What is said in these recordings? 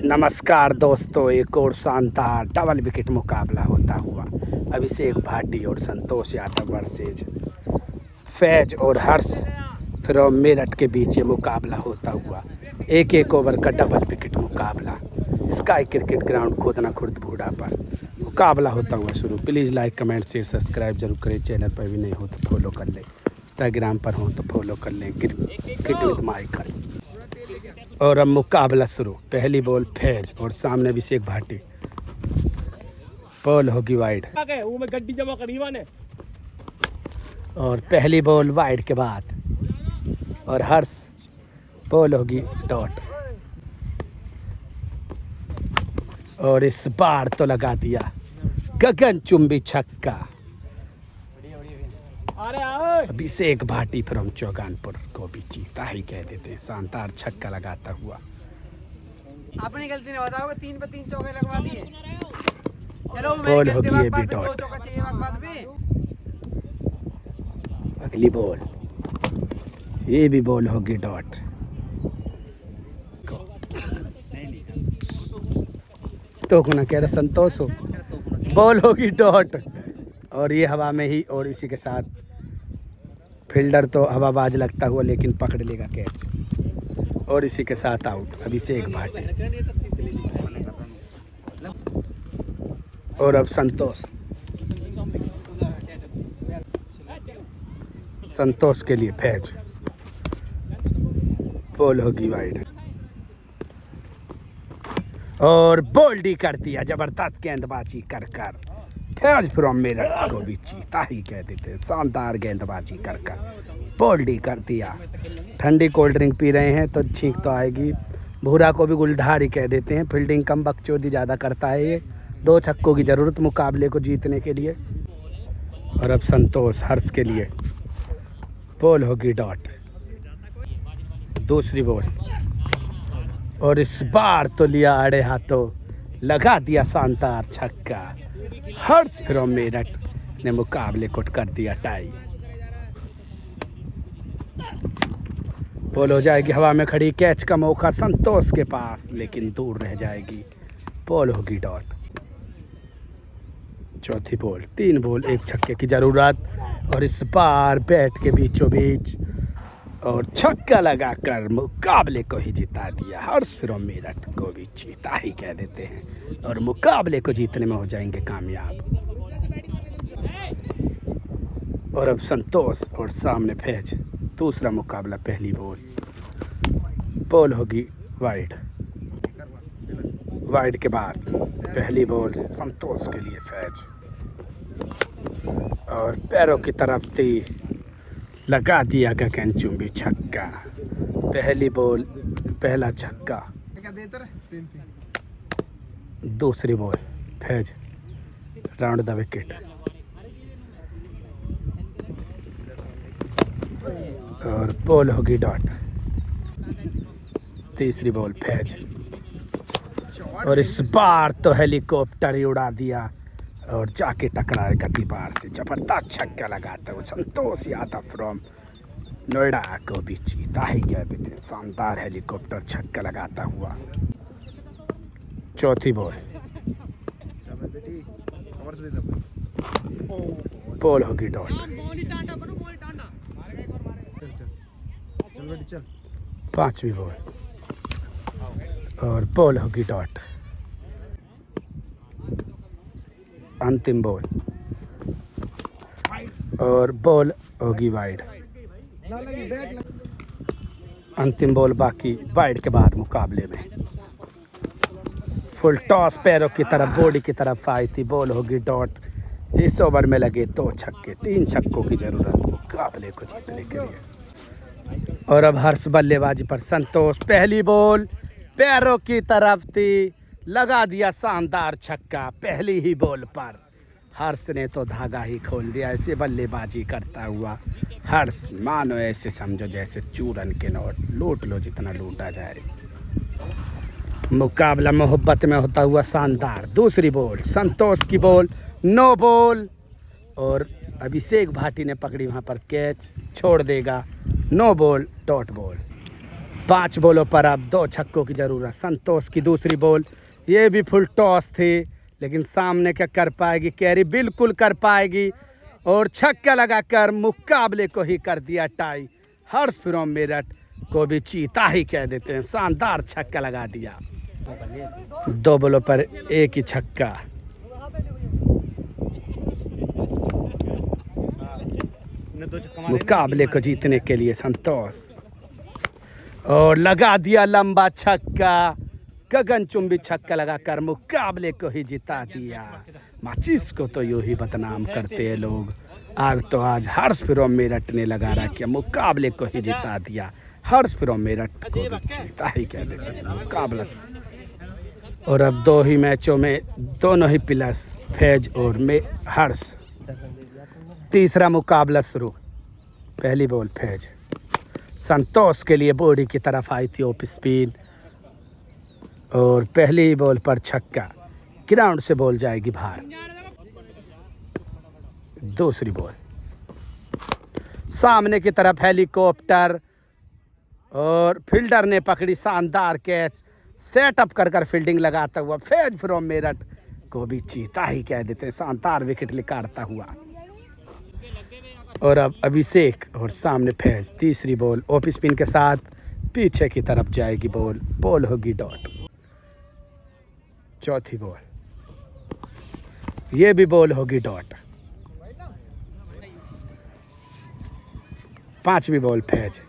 नमस्कार दोस्तों, एक और शानदार डबल विकेट मुकाबला होता हुआ अभिषेक भाटी और संतोष यादव वर्सेज फैज और हर्ष फ्रॉम मेरठ के बीच ये मुकाबला होता हुआ एक एक ओवर का डबल विकेट मुकाबला स्काई क्रिकेट ग्राउंड खोदना खुर्द भूड़ा पर मुकाबला होता हुआ शुरू। Please like comment share subscribe जरूर करें। चैनल पर भी नहीं हो तो फॉलो कर लें, इंस्टाग्राम पर हो तो फॉलो कर लें क्रिकेट विद माइकल। और अब मुकाबला शुरू। पहली बॉल फैज और सामने अभिषेक भाटी। बॉल होगी वाइड और पहली बॉल वाइड के बाद और हर्ष बॉल होगी डॉट और इस बार तो लगा दिया गगन चुंबी छक्का। अभिषेक भाटी फ्रॉम चौगानपुर को भी जीता ही कह देते हैं। शानदार छक्का लगाता हुआ अपनी गलती नहीं बताओगे, 3 पे 3 चौके लगवा दिए। चलो बॉल होगी ये भी डॉट। अगली बॉल ये भी बॉल होगी डॉट। तो ना कह रहा संतोष हो, बॉल होगी डॉट और ये हवा में ही और इसी के साथ फील्डर तो हवाबाज लगता हुआ लेकिन पकड़ लेगा कैच और इसी के साथ आउट अभिषेक भाटी। और अब संतोष के लिए फैज बॉल होगी वाइड और बोल्डी कर दिया जबरदस्त गेंदबाजी कर फैज फ्रॉम मेरठ को भी जीता ही कह देते हैं। शानदार गेंदबाजी कर बोल्डी कर दिया। ठंडी कोल्ड ड्रिंक पी रहे हैं तो छींक तो आएगी। भूरा को भी गुलधारी कह देते हैं। फील्डिंग कम बकचोदी ज़्यादा करता है ये। 2 छक्कों की ज़रूरत मुकाबले को जीतने के लिए। और अब संतोष हर्ष के लिए बॉल होगी डॉट। दूसरी बॉल और इस बार तो लिया आड़े हाथों, लगा दिया शानदार छक्का। हर्ष फ्रॉम मेरठ ने मुकाबले को कर दिया टाई। बॉल हो जाएगी हवा में खड़ी। कैच का मौका संतोष के पास लेकिन दूर रह जाएगी। बॉल होगी डॉट। चौथी बॉल 3 बॉल 1 छक्के की जरूरत और इस बार बैट के बीचों बीच और छक्का लगाकर मुकाबले को ही जिता दिया। हर्ष फ्रॉम मेरठ को भी जीता ही कह देते हैं और मुकाबले को जीतने में हो जाएंगे कामयाब। और अब संतोष और सामने फैज। दूसरा मुकाबला पहली बॉल होगी वाइड के बाद पहली बॉल संतोष के लिए फैज और पैरों की तरफ थी, लगा दिया गगन चुंबी छक्का। पहली बॉल पहला छक्का। दूसरी ball Faiz round the wicket और बॉल होगी डॉट। तीसरी बॉल फैज और इस बार तो हेलीकॉप्टर ही उड़ा दिया और जाके टकराएगा दीवार से। जबरदस्त छक्का लगाता हुआ संतोष यादव फ्रॉम नोएडा को भी जीता ही कह देते हैं। शानदार हेलीकॉप्टर छक्का लगाता हुआ। चौथी बॉल बॉल होगी डॉट। पांचवी बॉल और बॉल होगी डॉट। अंतिम बॉल और बॉल होगी वाइड। अंतिम बॉल बाकी वाइड के बाद मुकाबले में फुल टॉस पैरों की तरफ बॉडी की तरफ आई थी। बॉल होगी डॉट। इस ओवर में लगे 2 छक्के। 3 छक्कों की जरूरत मुकाबले को जीतने के लिए। और अब हर्ष बल्लेबाजी पर। संतोष पहली बॉल पैरों की तरफ थी, लगा दिया शानदार छक्का। पहली ही बॉल पर हर्ष ने तो धागा ही खोल दिया। ऐसे बल्लेबाजी करता हुआ हर्ष मानो ऐसे समझो जैसे चूरन के नोट, लूट लो जितना लूटा जाए। मुकाबला मोहब्बत में होता हुआ शानदार। दूसरी बॉल संतोष की बॉल, नो बॉल और अभिषेक भाटी ने पकड़ी वहां पर कैच, छोड़ देगा। No ball dot ball. 5 बॉलों पर अब 2 छक्कों की जरूरत। संतोष की दूसरी बॉल, ये भी फुल टॉस थी, लेकिन सामने क्या कर पाएगी, कैरी बिल्कुल कर पाएगी और छक्का लगाकर मुकाबले को ही कर दिया टाई। हर्ष फ्रॉम मेरठ को भी चीता ही कह देते हैं, शानदार छक्का लगा दिया। 2 बॉलों पर एक ही छक्का। मुकाबले को जीतने के लिए संतोष, और लगा दिया लंबा छक्का, गगनचुंबी छक्का लगाकर मुकाबले को ही जिता दिया। माचिस को तो यूं ही बदनाम करते हैं लोग, आज हर्ष फ्रॉम मेरठ ने लगा रखा, मुकाबले को ही जिता दिया। हर्ष फ्रॉम मेरठ को भी जीता ही कह देते हैं मुकाबला। और अब 2 ही मैचों में दोनों ही प्लस, फैज और हर्ष। तीसरा मुकाबला शुरू। पहली बॉल फैज, संतोष के लिए बॉडी की तरफ आई थी ऑफ स्पिन, और पहली बॉल पर छक्का, ग्राउंड से बॉल जाएगी बाहर। दूसरी बॉल, सामने की तरफ हेलीकॉप्टर, और फील्डर ने पकड़ी शानदार कैच, सेटअप कर फील्डिंग लगाता हुआ फैज फ्रॉम मेरठ को भी चीता ही कह देते हैं, शानदार विकेट निकालता हुआ। और अब अभिषेक और सामने फैज। तीसरी बॉल ऑफ स्पिन के साथ पीछे की तरफ जाएगी बॉल, बॉल होगी डॉट। चौथी बॉल, ये भी बॉल होगी डॉट। 5वीं बॉल फैज,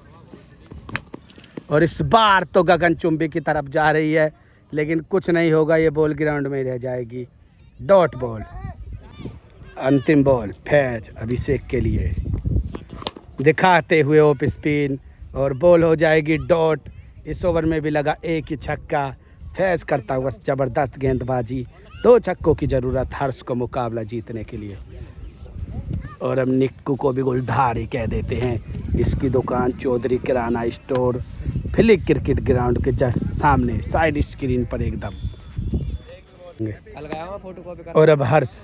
और इस बार तो गगनचुंबी की तरफ जा रही है, लेकिन कुछ नहीं होगा, ये बॉल ग्राउंड में रह जाएगी, डॉट बॉल। अंतिम बॉल फैज अभिषेक के लिए, दिखाते हुए ऑफ स्पिन, और बॉल हो जाएगी डॉट। इस ओवर में भी लगा एक ही छक्का, फैज करता हुआ जबरदस्त गेंदबाजी। 2 छक्कों की जरूरत हर्ष को मुकाबला जीतने के लिए। और अब निक्कू को भी गुलधारी कह देते हैं, इसकी दुकान चौधरी किराना स्टोर, फिलिक क्रिकेट ग्राउंड के जस्ट सामने साइड स्क्रीन पर एकदम। और अब हर्ष,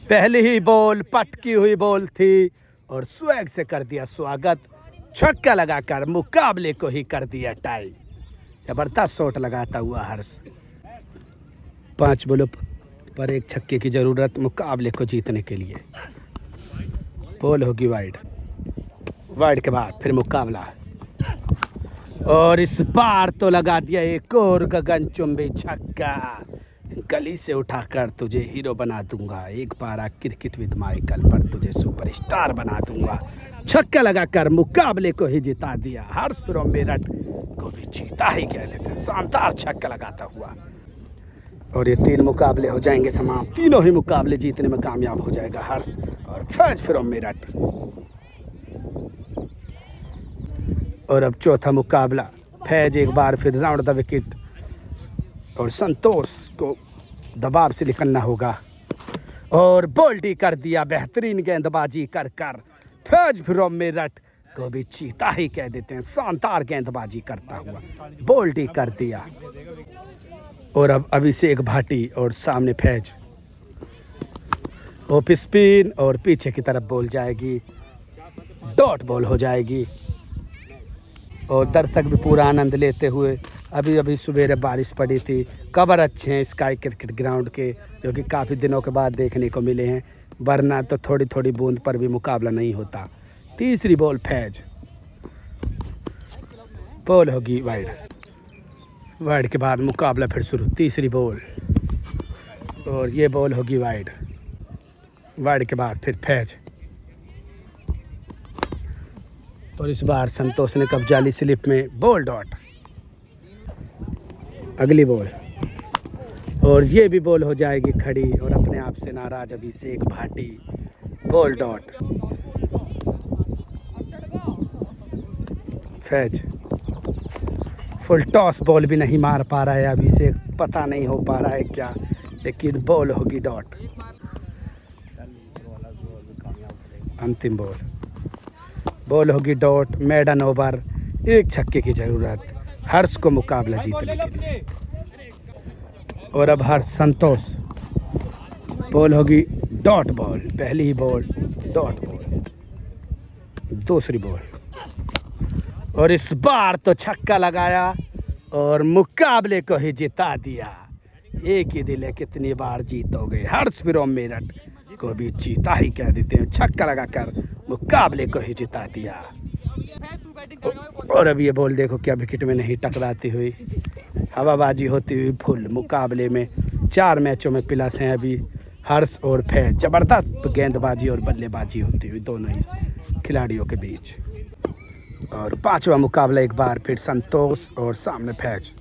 पहली ही बॉल पटकी हुई बॉल थी, और स्वैग से कर दिया स्वागत, छक्का लगाकर मुकाबले को ही कर दिया टाई। जबरदस्त शॉट लगाता हुआ हर्ष। 5 बॉलों पर एक छक्के की जरूरत मुकाबले को जीतने के लिए। बॉल होगी वाइड, वाइड के बाद फिर मुकाबला, और इस बार तो लगा दिया एक और गगनचुंबी छक्का। गली से उठाकर तुझे हीरो बना दूंगा, एक बार क्रिकेट विद माइकल पर तुझे सुपरस्टार बना दूंगा। छक्का लगाकर मुकाबले को ही जिता दिया। हर्ष फ्रॉम मेरठ को भी जीता ही कह लेते हैं, शानदार छक्का लगाता हुआ। और ये 3 मुकाबले हो जाएंगे समाप्त। तीनों ही मुकाबले जीतने में कामयाब हो जाएगा हर्ष और फैज फ्रॉम मेरठ। और अब चौथा मुकाबला, फैज एक बार फिर राउंड द विकेट, और संतोष को दबाव से निकलना होगा, और बोल्डी कर दिया, बेहतरीन गेंदबाजी कर फैज फ्रॉम मेरठ को भी चीता ही कह देते हैं, शानदार गेंदबाजी करता हुआ बोल्डी कर दिया। और अब अभिषेक भाटी और सामने फैज, ऑफ स्पिन और पीछे की तरफ बॉल जाएगी, डॉट बॉल हो जाएगी। और दर्शक भी पूरा आनंद लेते हुए, अभी सुबह बारिश पड़ी थी, कवर अच्छे हैं स्काई क्रिकेट ग्राउंड के, जो कि काफ़ी दिनों के बाद देखने को मिले हैं, वरना तो थोड़ी थोड़ी बूंद पर भी मुकाबला नहीं होता। तीसरी बॉल फैज, बॉल होगी वाइड, वाइड के बाद मुकाबला फिर शुरू। तीसरी बॉल, और ये बॉल होगी वाइड, वाइड के बाद फिर फैज, और इस बार संतोष ने कब्जाली स्लिप में बॉल डॉट। अगली बॉल, और ये भी बॉल हो जाएगी खड़ी, और अपने आप से नाराज Abhishek Bhati, ball dot. Faiz full toss ball भी नहीं मार पा रहा है अभिषेक, पता नहीं हो पा रहा है क्या, लेकिन बॉल होगी डॉट। अंतिम बॉल, बॉल होगी डॉट, मेडन ओवर, एक छक्के की जरूरत हर्ष को मुकाबला जीतने के लिए। और अब हर्ष संतोष, बॉल होगी डॉट बॉल, पहली ही बॉल डॉट बॉल। दूसरी बॉल, और इस बार तो छक्का लगाया और मुकाबले को ही जिता दिया। एक ही दिल है, कितनी बार जीतोगे। हर्ष फिर मेरठ को भी जीता ही कह देते हैं, छक्का लगाकर मुकाबले को ही जिता दिया। और अब ये बॉल देखो क्या विकेट में नहीं टकराती हुई, हवाबाजी होती हुई फुल। मुकाबले में 4 मैचों में प्लस हैं अभी हर्ष और फैज। जबरदस्त गेंदबाजी और बल्लेबाजी होती हुई दोनों ही खिलाड़ियों के बीच। और 5वां मुकाबला एक बार फिर संतोष और सामने फैज।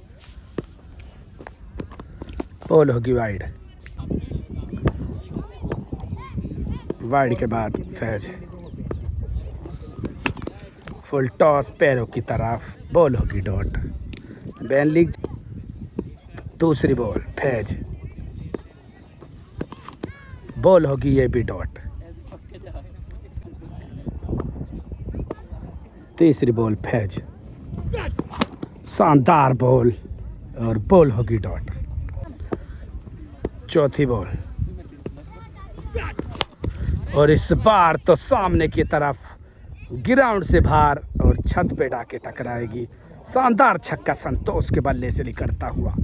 बॉल होगी वाइड, वाइड के बाद फैज। फुल टॉस पैरों की तरफ, बॉल होगी डॉट। Ban league. दूसरी बॉल फैज, बॉल होगी ये भी डॉट। तीसरी बॉल फैज, शानदार बॉल और बॉल होगी डॉट। चौथी बॉल और इस बार तो सामने की तरफ ग्राउंड से बाहर और छत पे डाके टकराएगी। शानदार छक्का संतोष के बल्ले से निकलता हुआ।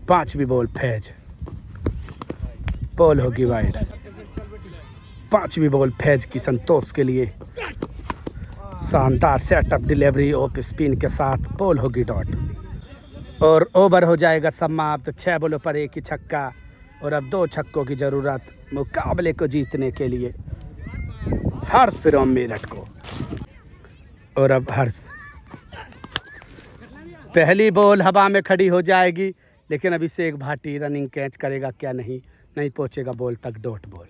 5वीं बॉल फैज, बॉल होगी वाइड। 5वीं बॉल फैज की संतोष के लिए। शानदार सेटअप डिलीवरी ऑफ स्पिन के साथ, बॉल होगी डॉट। और ओवर हो जाएगा समाप्त। 6 बॉलों पर एक ही छक्का और अब 2 छक्कों की जरूरत मुकाबले को जीतने के लिए हर्ष फिर मेरठ को। और अब हर्ष, पहली बॉल हवा में खड़ी हो जाएगी, लेकिन अभिषेक भाटी रनिंग कैच करेगा क्या, नहीं पहुंचेगा बॉल तक। Dot ball.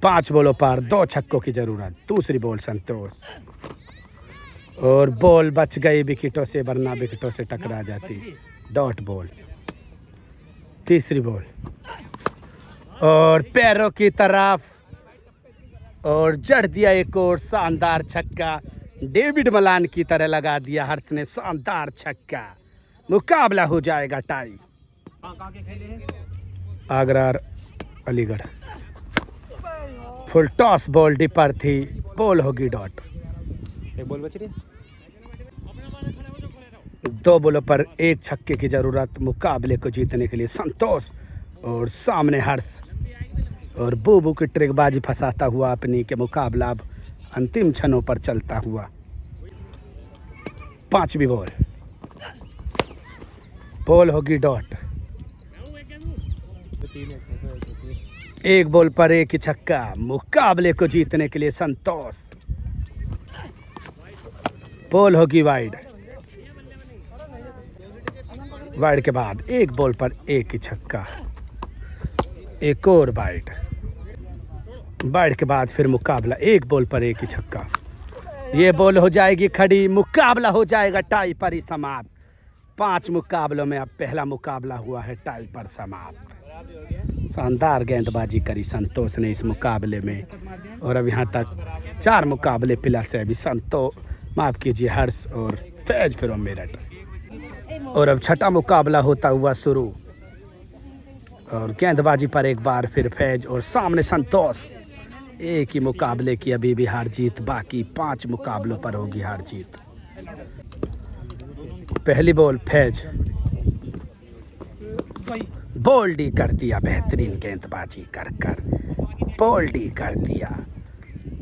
5 बॉलों पर 2 छक्कों की जरूरत। दूसरी बॉल संतोष और बॉल बच गई विकेटों से, वरना विकेटों से टकरा जाती। Dot ball. तीसरी बॉल और पैरों की तरफ और जड़ दिया एक और शानदार छक्का। डेविड मलान की तरह लगा दिया हर्ष ने शानदार छक्का। मुकाबला हो जाएगा tie. Agra Aligarh. Full toss ball dipper थी, बॉल होगी डॉट। एक बॉल बच रही, 2 बॉलों पर 1 छक्के की जरूरत मुकाबले को जीतने के लिए संतोष और सामने हर्ष। और बूबू की ट्रिकबाजी फंसाता हुआ अपनी के मुकाबला अब अंतिम क्षणों पर चलता हुआ। 5वीं बॉल, बॉल होगी डॉट। 1 बॉल पर 1 ही छक्का मुकाबले को जीतने के लिए संतोष। बॉल होगी वाइड, वाइड के बाद 1 बॉल पर 1 ही छक्का। एक और वाइड, वाइड के बाद फिर मुकाबला 1 बॉल पर 1 ही छक्का। ये बॉल हो जाएगी खड़ी, मुकाबला हो जाएगा टाई पर ही समाप्त। 5 मुकाबलों में अब पहला मुकाबला हुआ है टाई पर समाप्त। शानदार गेंदबाजी करी संतोष ने इस मुकाबले में। और अब यहाँ तक 4 मुकाबले प्लस है अभी माफ कीजिए हर्ष और फैज फिर मेरठ। और अब 6ठा मुकाबला होता हुआ शुरू। और गेंदबाजी पर एक बार फिर फैज और सामने संतोष। एक ही मुकाबले की अभी भी हार जीत बाकी, 5 मुकाबलों पर होगी हार जीत। पहली बॉल फैज, बोल्डी कर दिया, बेहतरीन गेंदबाजी कर बोल्डी कर दिया।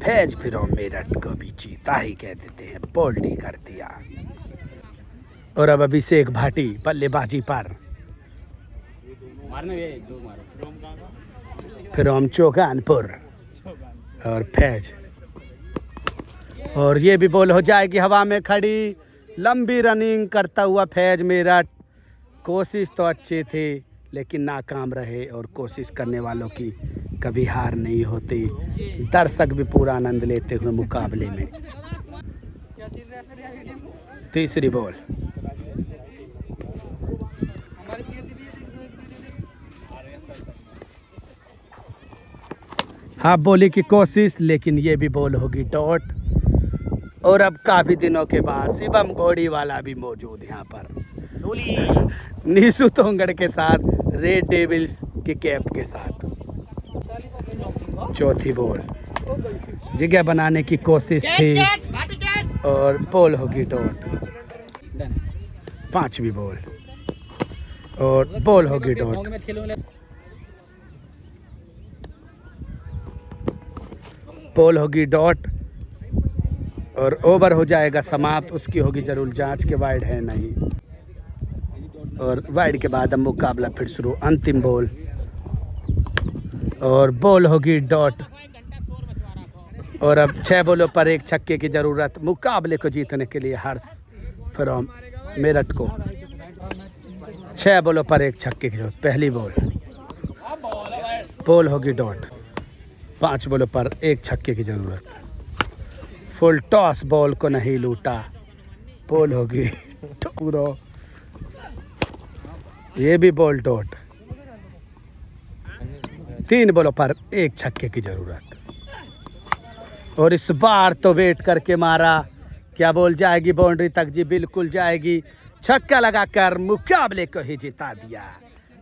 फैज फिर मेरठ को भी जीता ही कह देते हैं, बोल्डी कर दिया। और अब अभिषेक भाटी बल्लेबाजी पर। फिर हम चौगानपुर और फैज। और ये भी बॉल हो जाएगी हवा में खड़ी, लंबी रनिंग करता हुआ फैज मेरठ। कोशिश तो अच्छी थी लेकिन नाकाम रहे, और कोशिश करने वालों की कभी हार नहीं होती। दर्शक भी पूरा आनंद लेते हुए मुकाबले में। तीसरी बॉल, हाफ बॉली की कोशिश, लेकिन ये भी बॉल होगी डॉट। और अब काफी दिनों के बाद शिवम घोड़ी वाला भी मौजूद यहाँ पर, नीशू तोंगड़ के साथ, रेड डेविल्स के कैप के साथ। चौथी बॉल, जगह बनाने की कोशिश थी और बॉल होगी डॉट। 5वीं बॉल और बॉल होगी डॉट। बॉल होगी डॉट और ओवर हो जाएगा समाप्त। उसकी होगी जरूर जांच के वाइड है नहीं, और वाइड के बाद अब मुकाबला फिर शुरू। अंतिम बॉल और बॉल होगी डॉट। और अब 6 बॉलों पर 1 छक्के की ज़रूरत मुकाबले को जीतने के लिए हर्ष फ्रॉम मेरठ को। 6 बॉलों पर 1 छक्के की जरूरत। पहली बॉल होगी डॉट। 5 बॉलों पर 1 छक्के की ज़रूरत। फुल टॉस, बॉल को नहीं लूटा। बॉल होगी टूरो। ये भी बॉल डॉट। 3 बॉलों पर 1 छक्के की ज़रूरत। और इस बार तो वेट करके मारा। क्या बॉल जाएगी बाउंड्री तक? जी बिल्कुल जाएगी। छक्का लगाकर मुकाबले को ही जिता दिया।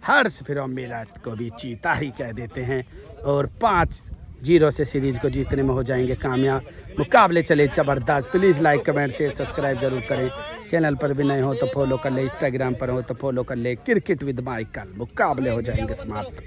हर्ष फ्रॉम मेरठ को भी चीता ही कह देते हैं और 5-0 से सीरीज को जीतने में हो जाएंगे कामयाब। मुकाबले चले ज़बरदस्त। Please like comment share subscribe जरूर करें। चैनल पर भी नए हो तो फॉलो कर ले, इंस्टाग्राम पर हो तो फॉलो कर ले। Cricket with Michael. मुकाबले हो जाएंगे समाप्त।